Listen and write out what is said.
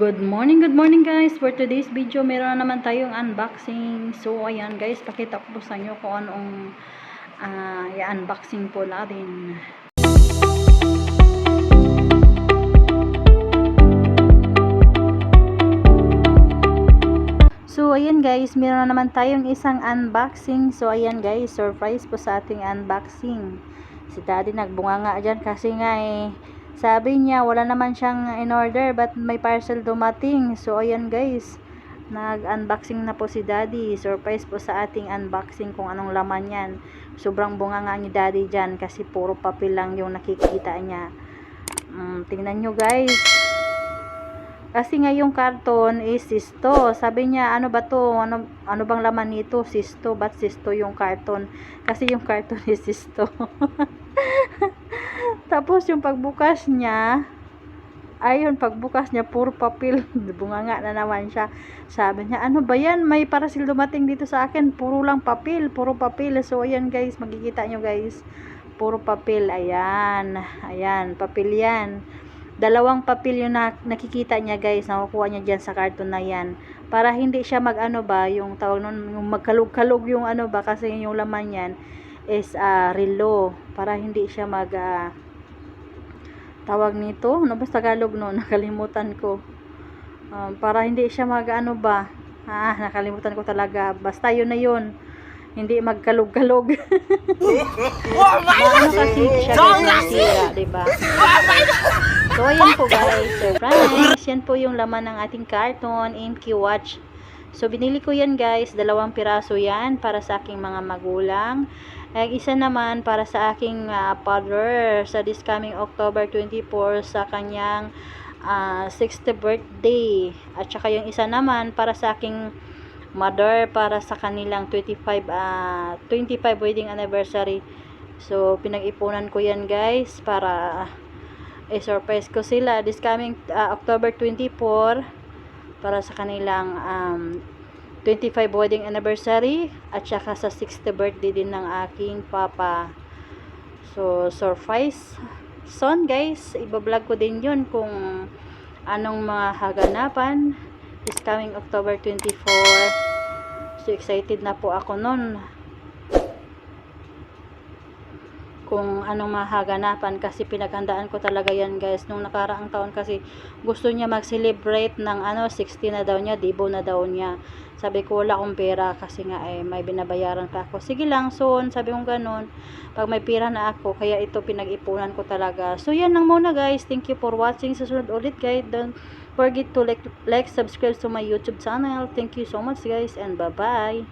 Good morning guys. For today's video, meron na naman tayong unboxing. So, ayan guys, pakita ko po sa inyo kung anong i-unboxing po natin. So, ayan guys, meron na naman tayong isang unboxing. So, ayan guys, surprise po sa ating unboxing. Si daddy nagbunganga dyan kasi nga sabi niya wala naman siyang in order but may parcel dumating. So ayan guys, nag-unboxing na po si daddy. Surprise po sa ating unboxing kung anong laman yan. Sobrang bunganga ni daddy dyan kasi puro papel lang yung nakikita niya. Tingnan nyo guys, kasi nga yung karton is sisto. Sabi niya, ano ba to? Ano bang laman nito? Sisto. Ba't sisto yung karton? Kasi yung karton is sisto. Tapos yung pagbukas niya, pagbukas niya puro papel. Bunganga na naman siya. Sabi niya, ano ba yan? May parcel dumating dito sa akin. Puro lang papel. Puro papel. So ayan guys, makikita nyo guys. Puro papel. Ayan. Ayan, papel yan. Dalawang papel yung nakikita niya guys, nakukuha niya dyan sa karton na yan, para hindi siya yung tawag nun, yung magkalog-kalog yung kasi yung laman yan is relo, para hindi siya tawag nito, ano ba sa Tagalog no, nakalimutan ko, para hindi siya nakalimutan ko talaga, basta yun na yun, hindi magkalog-kalog. Kasi siya nasira, diba? So, ayan po guys, surprise! Yan po yung laman ng ating carton, MQ watch. So, binili ko yan guys, 2 piraso yan para sa aking mga magulang. Isa naman para sa aking father sa this coming October 24 sa kanyang 60th birthday. At saka yung isa naman para sa aking mother para sa kanilang 25 wedding anniversary. So, pinag-ipunan ko yan guys para surprise ko sila this coming October 24 para sa kanilang 25 wedding anniversary at saka sa 60th birthday din ng aking papa. So surprise son guys, ibablog ko din yun kung anong mga haganapan this coming October 24. So excited na po ako nun kung anong mahaganapan kasi pinaghandaan ko talaga yan guys. Nung nakaraang taon kasi gusto niya mag-celebrate ng 60 na daw niya, dibo na daw niya. Sabi ko wala akong pera kasi nga may binabayaran pa ako. Sige lang soon, sabi kong ganun. Pag may pera na ako, kaya ito pinag-ipunan ko talaga. So yan lang muna guys. Thank you for watching. Susunod ulit guys. Don't forget to like, subscribe to my YouTube channel. Thank you so much guys and bye bye.